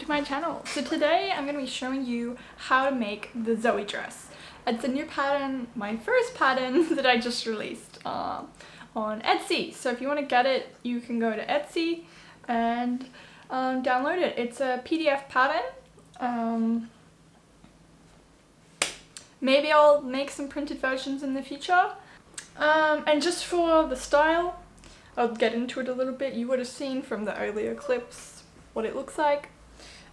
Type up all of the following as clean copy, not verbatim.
to my channel. So today I'm going to be showing you how to make the Zoey dress. It's a new pattern, my first pattern that I just released on Etsy. So if you want to get it, you can go to Etsy and download it. It's a PDF pattern. Maybe I'll make some printed versions in the future. And just for the style, I'll get into it a little bit. You would have seen from the earlier clips what it looks like.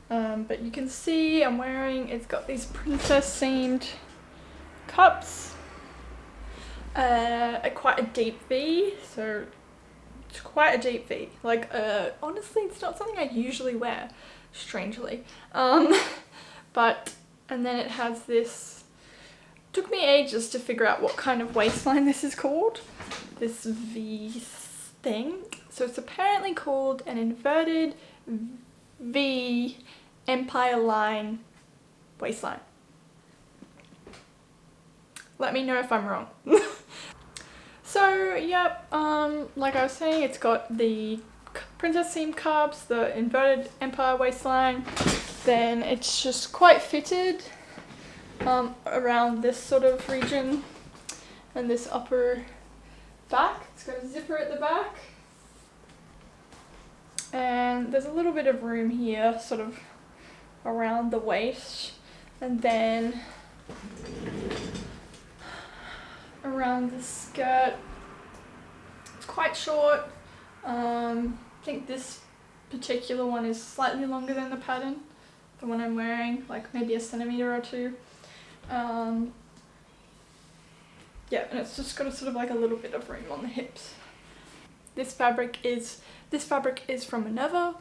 But you can see I'm wearing, it's got these princess themed cups. Quite a deep V, so it's quite a deep V. Like, honestly, it's not something I usually wear, strangely. But, and then it has this, took me ages to figure out what kind of waistline this is called. This V thing. So it's apparently called an inverted V Empire line waistline. Let me know if I'm wrong. So, yep, like I was saying, it's got the princess theme cups, the inverted empire waistline, then it's just quite fitted around this sort of region and this upper back. It's got a zipper at the back. And there's a little bit of room here, sort of around the waist. And then around the skirt. It's quite short. I think this particular one is slightly longer than the pattern, the one I'm wearing, like maybe a centimeter or two. Yeah, and it's just got a sort of like a little bit of room on the hips. This fabric is from Minerva.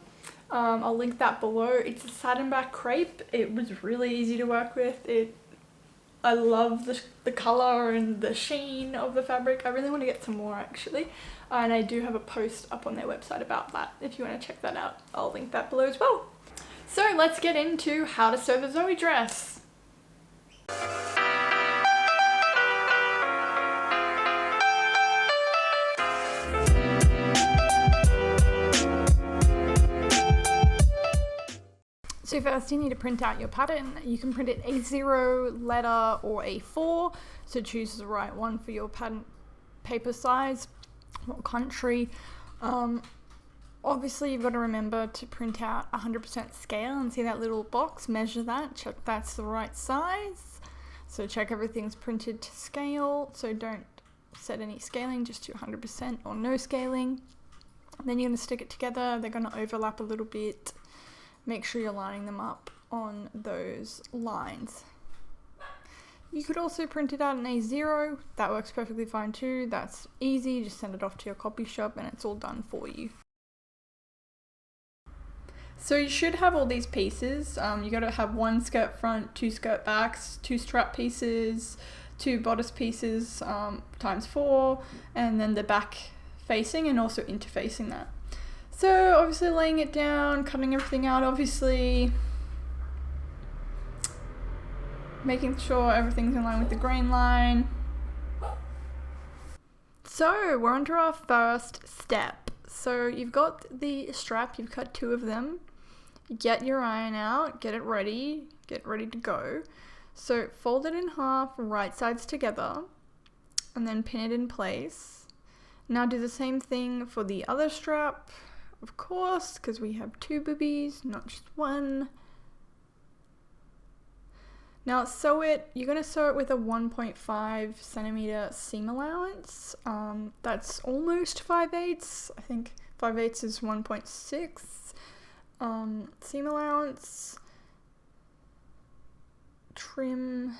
I'll link that below. It's a satin back crepe. It was really easy to work with. I love the colour and the sheen of the fabric. I really want to get some more actually. And I do have a post up on their website about that. If you want to check that out, I'll link that below as well. So let's get into how to sew the Zoey dress. So first you need to print out your pattern. You can print it A0, letter, or A4. So choose the right one for your pattern paper size, what country. Obviously you've got to remember to print out 100% scale and see that little box, measure that, check that's the right size. So check everything's printed to scale, so don't set any scaling, just do 100% or no scaling. Then you're going to stick it together, they're going to overlap a little bit. Make sure you're lining them up on those lines. You could also print it out in A0, that works perfectly fine too. That's easy, just send it off to your copy shop and it's all done for you. So you should have all these pieces. You got to have one skirt front, two skirt backs, two strap pieces, two bodice pieces times 4, and then the back facing and also interfacing that. So obviously laying it down, cutting everything out, obviously making sure everything's in line with the grain line. So we're on to our first step. So you've got the strap, you've cut 2 of them. Get your iron out, get ready to go. So fold it in half, right sides together, and then pin it in place. Now do the same thing for the other strap. Of course, because we have 2 boobies, not just one. Now sew it, you're going to sew it with a 1.5 centimeter seam allowance. That's almost 5/8. I think 5/8 is 1.6. Seam allowance. Trim.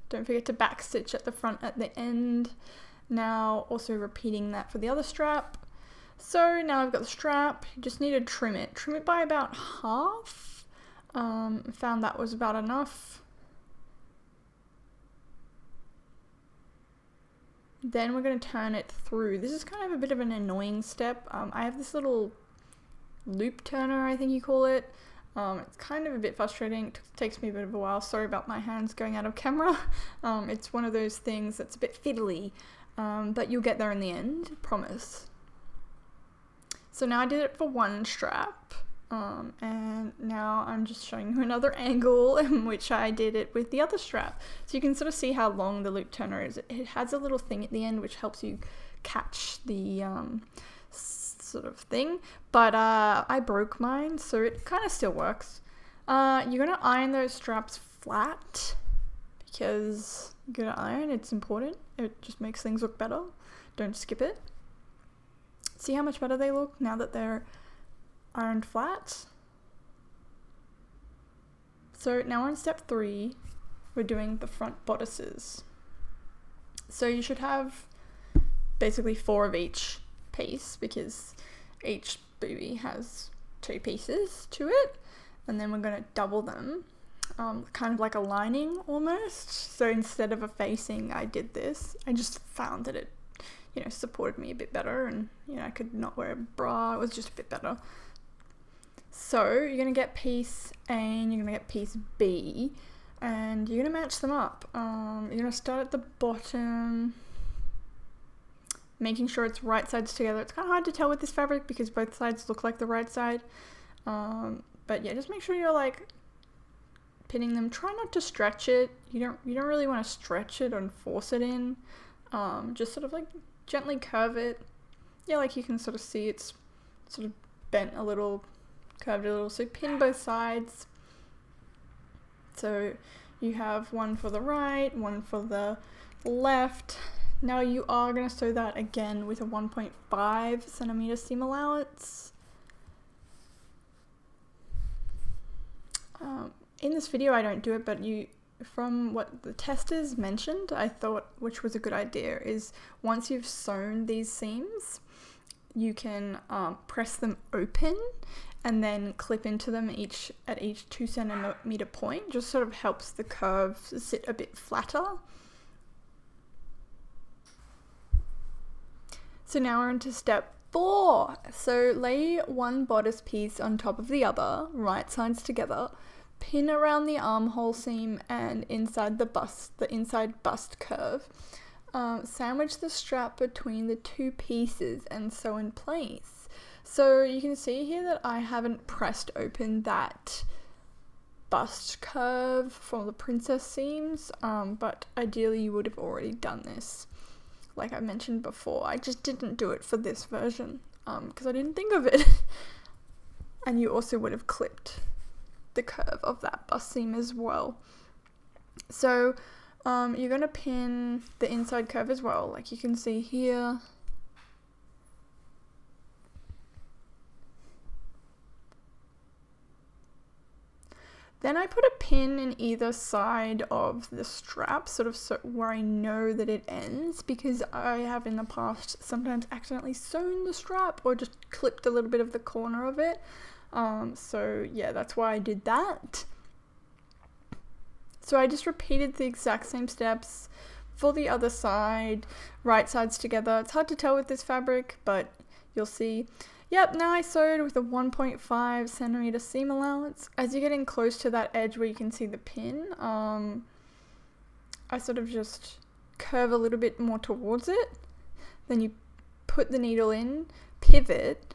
Don't forget to back stitch at the front at the end. Now also repeating that for the other strap. So now I've got the strap, you just need to trim it. Trim it by about half. Found that was about enough. Then we're going to turn it through. This is kind of a bit of an annoying step. I have this little loop turner, I think you call it. It's kind of a bit frustrating. It takes me a bit of a while. Sorry about my hands going out of camera. It's one of those things that's a bit fiddly, but you'll get there in the end, promise. So now I did it for one strap. And now I'm just showing you another angle in which I did it with the other strap. So you can sort of see how long the loop turner is. It has a little thing at the end which helps you catch the sort of thing, but I broke mine, so it kind of still works. You're gonna iron those straps flat because you gotta iron, it's important. It just makes things look better. Don't skip it. See how much better they look now that they're ironed flat? So now we're on step 3. We're doing the front bodices. So you should have basically 4 of each piece because each booby has 2 pieces to it, and then we're going to double them, kind of like a lining almost. So instead of a facing, I did this. I just found that it, you know, supported me a bit better, and you know, I could not wear a bra. It was just a bit better. So you're going to get piece A and you're going to get piece B, and you're going to match them up. You're going to start at the bottom, making sure it's right sides together. It's kind of hard to tell with this fabric because both sides look like the right side. But yeah, just make sure you're like pinning them. Try not to stretch it. You don't really want to stretch it and force it in. Just sort of like gently curve it. Yeah, like you can sort of see it's sort of bent a little, curved a little. So pin both sides. So you have one for the right, one for the left. Now you are going to sew that again with a 1.5 centimeter seam allowance. In this video I don't do it, but from what the testers mentioned, I thought, which was a good idea, is once you've sewn these seams, you can press them open and then clip into them at each 2 centimeter point. Just sort of helps the curve sit a bit flatter. So now we're into step 4. So lay one bodice piece on top of the other, right sides together, pin around the armhole seam and inside the inside bust curve. Sandwich the strap between the 2 pieces and sew in place. So you can see here that I haven't pressed open that bust curve from the princess seams, but ideally you would have already done this. Like I mentioned before, I just didn't do it for this version because I didn't think of it. And you also would have clipped the curve of that bust seam as well. So you're going to pin the inside curve as well, like you can see here. Then I put a pin in either side of the strap, sort of where I know that it ends, because I have in the past sometimes accidentally sewn the strap or just clipped a little bit of the corner of it. So yeah, that's why I did that. So I just repeated the exact same steps for the other side, right sides together. It's hard to tell with this fabric, but you'll see. Yep, now I sewed with a 1.5 centimeter seam allowance. As you're getting close to that edge where you can see the pin, I sort of just curve a little bit more towards it. Then you put the needle in, pivot,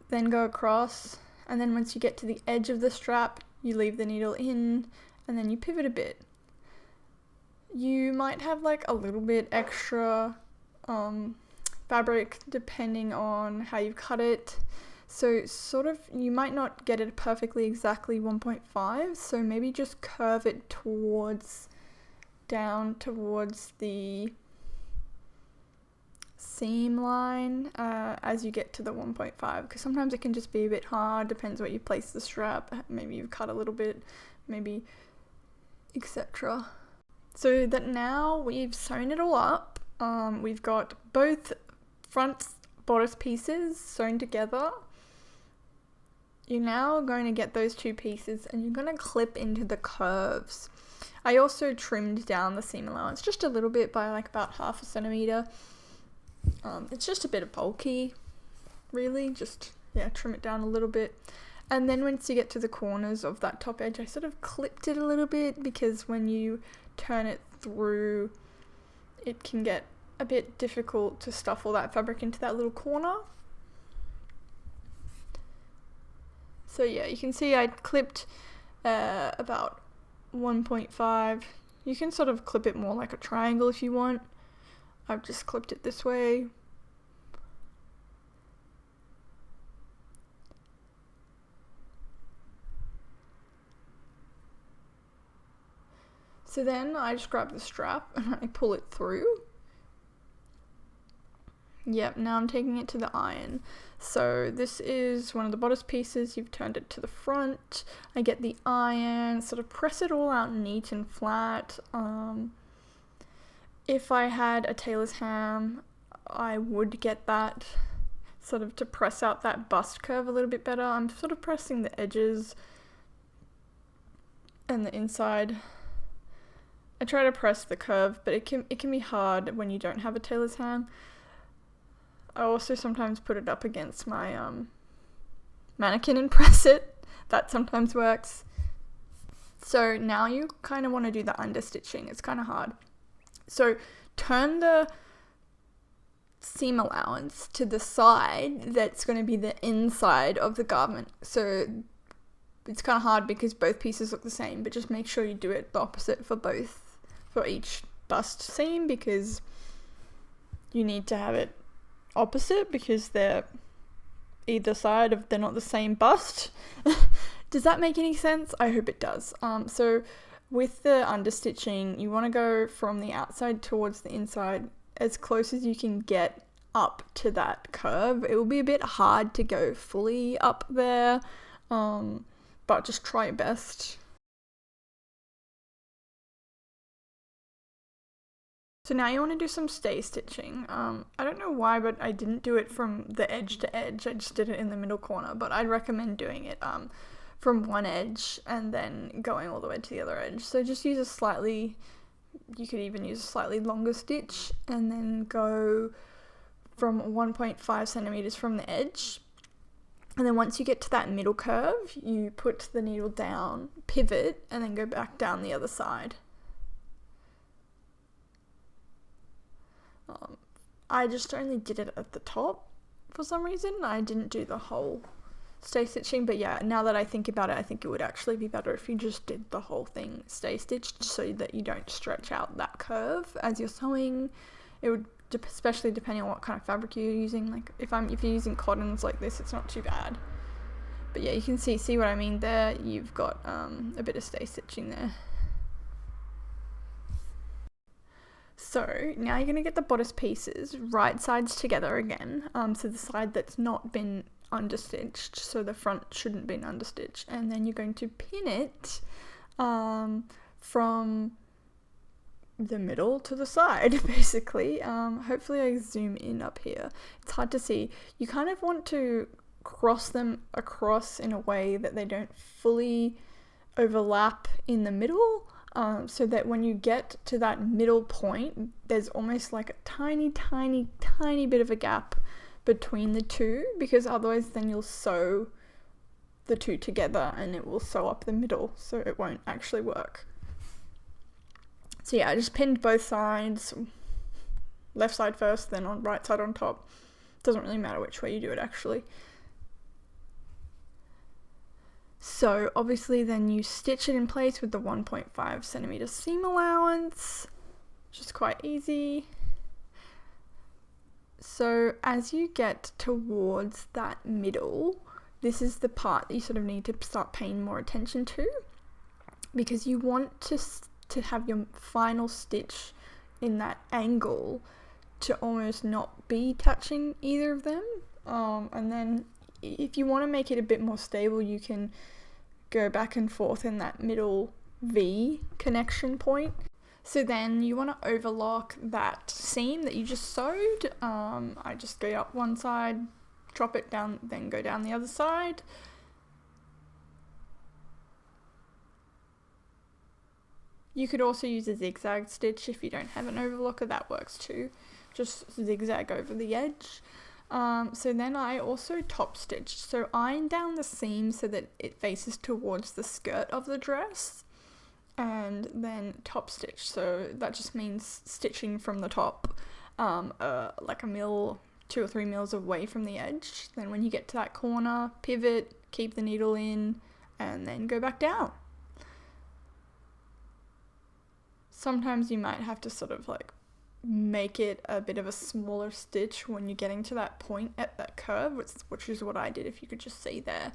then go across, and then once you get to the edge of the strap, you leave the needle in, and then you pivot a bit. You might have like a little bit extra fabric depending on how you cut it, so sort of you might not get it perfectly exactly 1.5, so maybe just curve it down towards the seam line as you get to the 1.5, because sometimes it can just be a bit hard, depends where you place the strap, maybe you've cut a little bit, maybe etc. So that now we've sewn it all up, we've got both front bodice pieces sewn together. You're now going to get those 2 pieces and you're going to clip into the curves. I also trimmed down the seam allowance just a little bit by like about 0.5 centimeter. It's just a bit bulky, really, just trim it down a little bit. And then once you get to the corners of that top edge, I sort of clipped it a little bit because when you turn it through, it can get a bit difficult to stuff all that fabric into that little corner. So yeah, you can see I clipped about 1.5. You can sort of clip it more like a triangle if you want. I've just clipped it this way. So then I just grab the strap and I pull it through. Yep, now I'm taking it to the iron. So this is one of the bodice pieces, you've turned it to the front. I get the iron, sort of press it all out neat and flat. If I had a tailor's ham, I would get that sort of to press out that bust curve a little bit better. I'm sort of pressing the edges and the inside. I try to press the curve, but it can be hard when you don't have a tailor's ham. I also sometimes put it up against my mannequin and press it. That sometimes works. So now you kind of want to do the understitching. It's kind of hard. So turn the seam allowance to the side that's going to be the inside of the garment. So it's kind of hard because both pieces look the same, but just make sure you do it the opposite for each bust seam, because you need to have it opposite because they're either side of, they're not the same bust. Does that make any sense? I hope it does. So with the understitching, you want to go from the outside towards the inside as close as you can get up to that curve. It will be a bit hard to go fully up there, but just try your best. So now you want to do some stay stitching. I don't know why, but I didn't do it from the edge to edge. I just did it in the middle corner, but I'd recommend doing it from one edge and then going all the way to the other edge. So just use you could even use a slightly longer stitch and then go from 1.5 centimeters from the edge. And then once you get to that middle curve, you put the needle down, pivot, and then go back down the other side. I just only did it at the top for some reason. I didn't do the whole stay stitching, but yeah, now that I think about it, I think it would actually be better if you just did the whole thing stay stitched so that you don't stretch out that curve as you're sewing. It would, especially depending on what kind of fabric you're using. Like if you're using cottons like this, it's not too bad. But yeah, you can see what I mean there. You've got a bit of stay stitching there. So now you're going to get the bodice pieces right sides together again. So the side that's not been understitched, so the front shouldn't be understitched, and then you're going to pin it from the middle to the side, basically. Hopefully I zoom in up here. It's hard to see. You kind of want to cross them across in a way that they don't fully overlap in the middle. So that when you get to that middle point, there's almost like a tiny, tiny, tiny bit of a gap between the two, because otherwise then you'll sew the two together and it will sew up the middle, so it won't actually work. So yeah, I just pinned both sides, left side first, then on right side on top. Doesn't really matter which way you do it actually. So obviously then you stitch it in place with the 1.5 centimeter seam allowance, which is quite easy. So as you get towards that middle, this is the part that you sort of need to start paying more attention to, because you want to have your final stitch in that angle to almost not be touching either of them. And then if you want to make it a bit more stable, you can go back and forth in that middle V connection point. So then you want to overlock that seam that you just sewed. I just go up one side, drop it down, then go down the other side. You could also use a zigzag stitch if you don't have an overlocker, that works too. Just zigzag over the edge. So then I also top stitched. So iron down the seam so that it faces towards the skirt of the dress, and then top stitch. So that just means stitching from the top, like a mill 2 or 3 mils away from the edge. Then when you get to that corner, pivot, keep the needle in, and then go back down. Sometimes you might have to sort of like make it a bit of a smaller stitch when you're getting to that point at that curve, which is what I did, if you could just see there,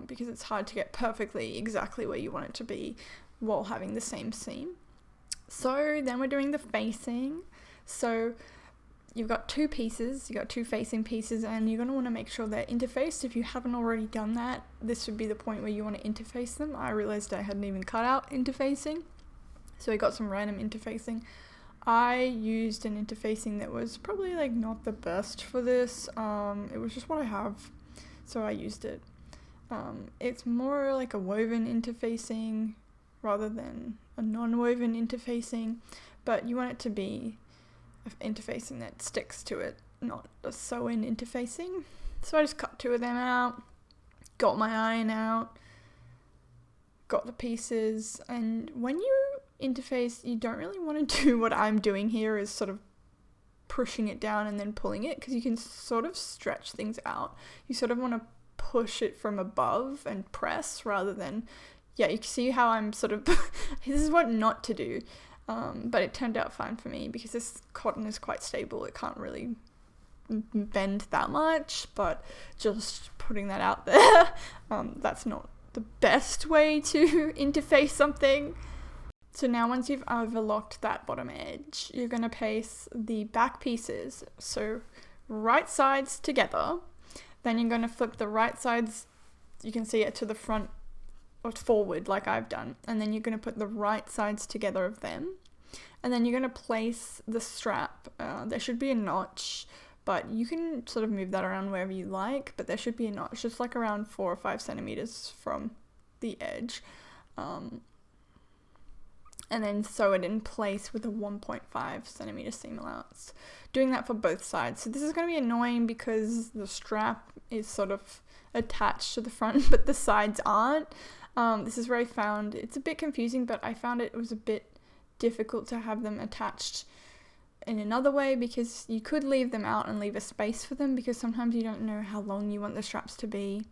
because it's hard to get perfectly exactly where you want it to be while having the same seam. So then we're doing the facing. So you've got 2 pieces, you've got 2 facing pieces, and you're going to want to make sure they're interfaced. If you haven't already done that, this would be the point where you want to interface them. I realized I hadn't even cut out interfacing, so I got some random interfacing. I used an interfacing that was probably like not the best for this. It was just what I have, so I used it. It's more like a woven interfacing rather than a non-woven interfacing, but you want it to be interfacing that sticks to it, not a sew-in interfacing. So I just cut 2 of them out, got my iron out, got the pieces, and when you interface, you don't really want to do what I'm doing here, is sort of pushing it down and then pulling it, because you can sort of stretch things out. You sort of want to push it from above and press rather than, yeah, you can see how I'm sort of, this is what not to do. But it turned out fine for me because this cotton is quite stable. It can't really bend that much, but just putting that out there, that's not the best way to interface something. So now once you've overlocked that bottom edge, you're going to place the back pieces, so right sides together. Then you're going to flip the right sides, you can see it to the front or forward like I've done, and then you're going to put the right sides together of them, and then you're going to place the strap. There should be a notch, but you can sort of move that around wherever you like, but there should be a notch just like around 4 or 5 centimeters from the edge, and then sew it in place with a 1.5 centimeter seam allowance, doing that for both sides. So this is going to be annoying because the strap is sort of attached to the front but the sides aren't. This is where I found it's a bit confusing, but I found it was a bit difficult to have them attached in another way, because you could leave them out and leave a space for them, because sometimes you don't know how long you want the straps to be.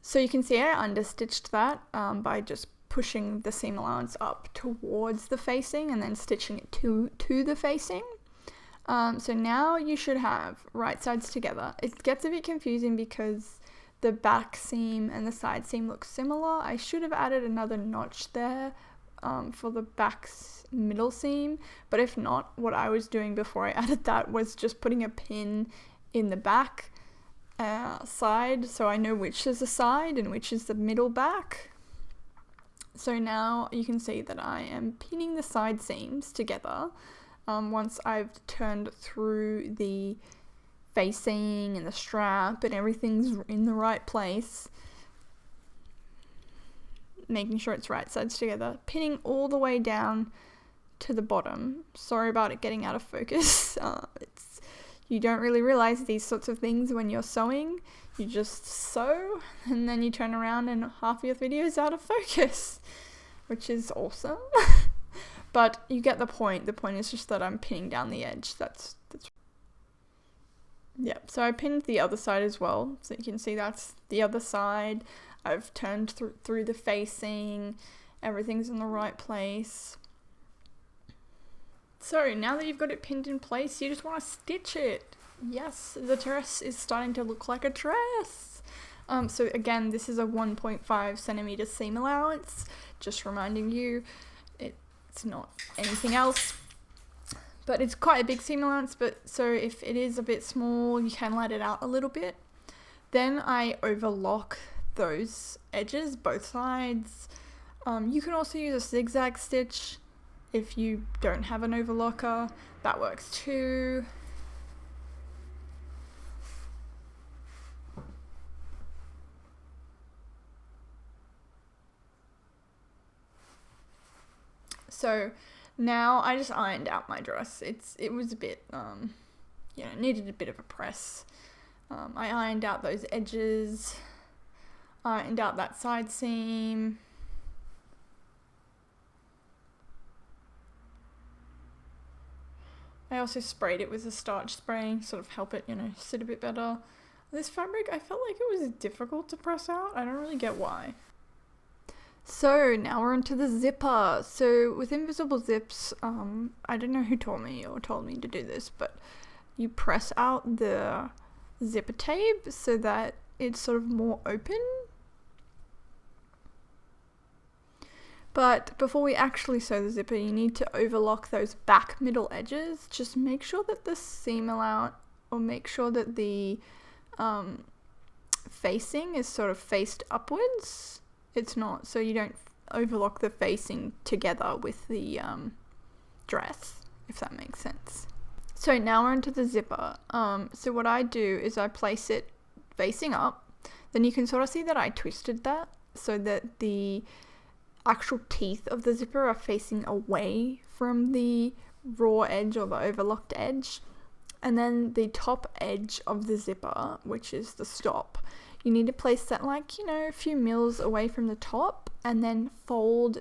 So you can see I understitched that by just pushing the seam allowance up towards the facing and then stitching it to the facing. So now you should have right sides together. It gets a bit confusing because the back seam and the side seam look similar. I should have added another notch there for the back's middle seam, but if not, what I was doing before I added that was just putting a pin in the back side, so I know which is the side and which is the middle back. So now you can see that I am pinning the side seams together once I've turned through the facing and the strap and everything's in the right place, making sure it's right sides together, pinning all the way down to the bottom. Sorry about it getting out of focus. You don't really realize these sorts of things when you're sewing. You just sew and then you turn around and half your video is out of focus, which is awesome. But you get the point. The point is just that I'm pinning down the edge. That's yeah. So I pinned the other side as well, so you can see that's the other side. I've turned through the facing. Everything's in the right place. So now that you've got it pinned in place, you just want to stitch it. Yes, the dress is starting to look like a dress. So again, this is a 1.5 centimeter seam allowance. Just reminding you, it's not anything else. But it's quite a big seam allowance, but so if it is a bit small, you can let it out a little bit. Then I overlock those edges, both sides. You can also use a zigzag stitch if you don't have an overlocker. That works too. So now I just ironed out my dress. It was a bit, needed a bit of a press. I ironed out those edges, ironed out that side seam. I also sprayed it with a starch spray, sort of help it, sit a bit better. This fabric, I felt like it was difficult to press out. I don't really get why. So now we're onto the zipper. So with invisible zips, I don't know who told me to do this, but you press out the zipper tape so that it's sort of more open. But before we actually sew the zipper, you need to overlock those back middle edges. Just make sure that the seam allowance, or make sure that the facing is sort of faced upwards. It's not, so you don't overlock the facing together with the dress, if that makes sense. So now we're into the zipper. So what I do is I place it facing up. Then you can sort of see that I twisted that so that the actual teeth of the zipper are facing away from the raw edge or the overlocked edge. And then the top edge of the zipper, which is the stop, you need to place that like, a few mils away from the top, and then fold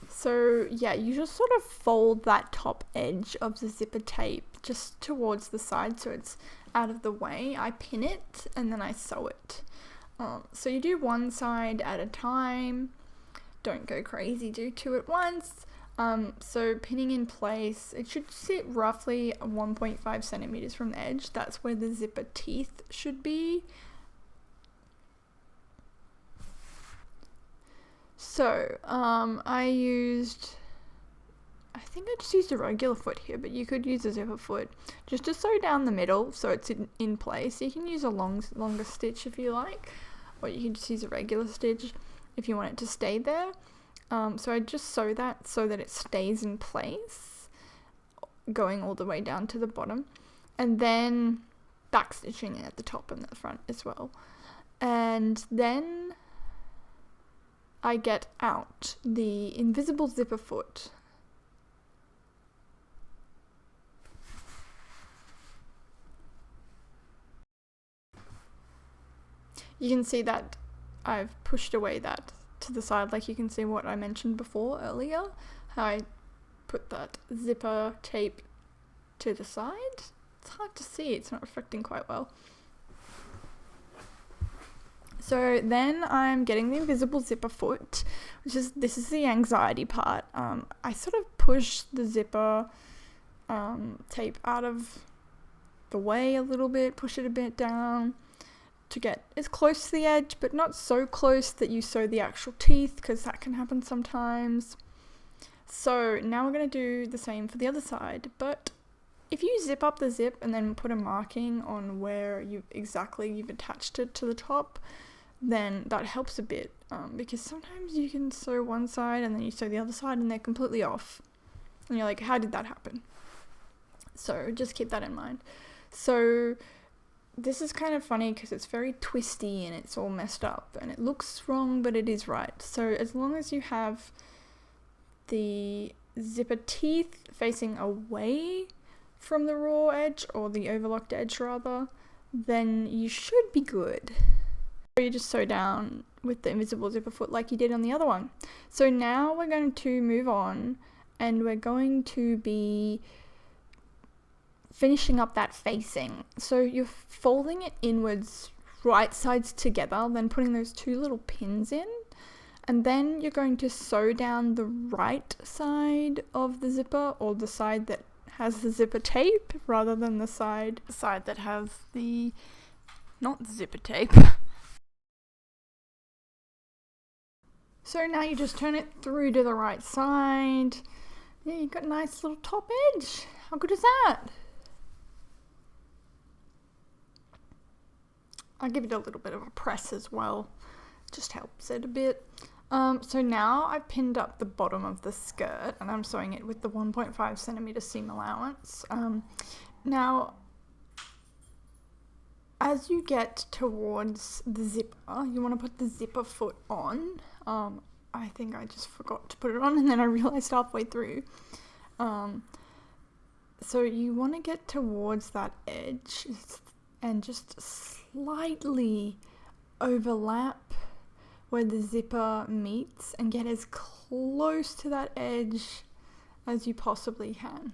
so yeah, you just sort of fold that top edge of the zipper tape just towards the side so it's out of the way. I pin it and then I sew it. So you do one side at a time. Don't go crazy, do two at once. So pinning in place, it should sit roughly 1.5 centimeters from the edge. That's where the zipper teeth should be. So, I think I just used a regular foot here, but you could use a zipper foot just to sew down the middle so it's in place. You can use a longer stitch if you like, or you can just use a regular stitch if you want it to stay there. So I just sew that so that it stays in place, going all the way down to the bottom, and then back stitching it at the top and the front as well. And then I get out the invisible zipper foot. You can see that I've pushed away that to the side, like you can see what I mentioned before earlier, how I put that zipper tape to the side. It's hard to see, it's not reflecting quite well. So then I'm getting the invisible zipper foot, this is the anxiety part. I sort of push the zipper tape out of the way a little bit, push it a bit down to get as close to the edge, but not so close that you sew the actual teeth, because that can happen sometimes. So now we're going to do the same for the other side, but if you zip up the zip and then put a marking on where you've attached it to the top, then that helps a bit, because sometimes you can sew one side and then you sew the other side and they're completely off. And you're like, how did that happen? So just keep that in mind. So this is kind of funny because it's very twisty and it's all messed up and it looks wrong, but it is right. So as long as you have the zipper teeth facing away from the raw edge, or the overlocked edge rather, then you should be good. You just sew down with the invisible zipper foot like you did on the other one. So now we're going to move on and we're going to be finishing up that facing. So you're folding it inwards, right sides together, then putting those two little pins in, and then you're going to sew down the right side of the zipper, or the side that has the zipper tape rather than the side that has the not zipper tape. So now you just turn it through to the right side. Yeah, you've got a nice little top edge. How good is that? I'll give it a little bit of a press as well. Just helps it a bit. So now I've pinned up the bottom of the skirt and I'm sewing it with the 1.5 centimeter seam allowance. Now, as you get towards the zipper, you want to put the zipper foot on. I think I just forgot to put it on and then I realized halfway through. So you want to get towards that edge and just slightly overlap where the zipper meets and get as close to that edge as you possibly can.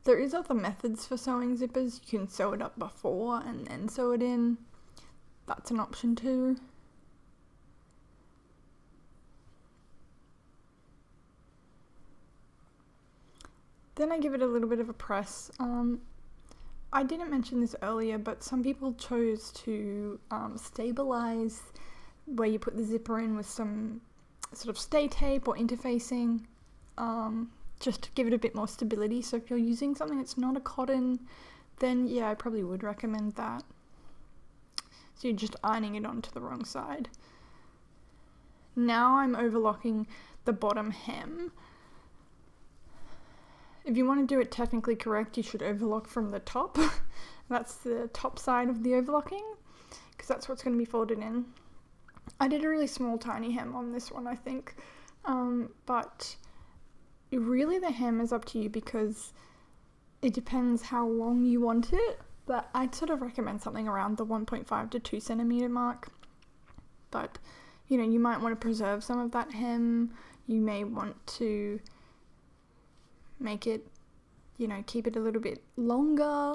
There is other methods for sewing zippers. You can sew it up before and then sew it in. That's an option too. Then I give it a little bit of a press. I didn't mention this earlier, but some people chose to stabilize where you put the zipper in with some sort of stay tape or interfacing, just to give it a bit more stability. So if you're using something that's not a cotton, then yeah, I probably would recommend that. So you're just ironing it onto the wrong side. Now I'm overlocking the bottom hem. If you want to do it technically correct, you should overlock from the top. That's the top side of the overlocking, because that's what's going to be folded in. I did a really small tiny hem on this one, I think, but really the hem is up to you because it depends how long you want it, but I'd sort of recommend something around the 1.5 to 2 centimeter mark. But you know, you might want to preserve some of that hem. You may want to make it, you know, keep it a little bit longer.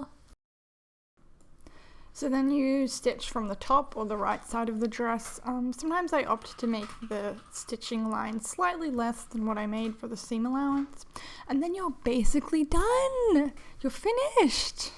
So then you stitch from the top or the right side of the dress. Sometimes I opt to make the stitching line slightly less than what I made for the seam allowance. And then you're basically done. You're finished.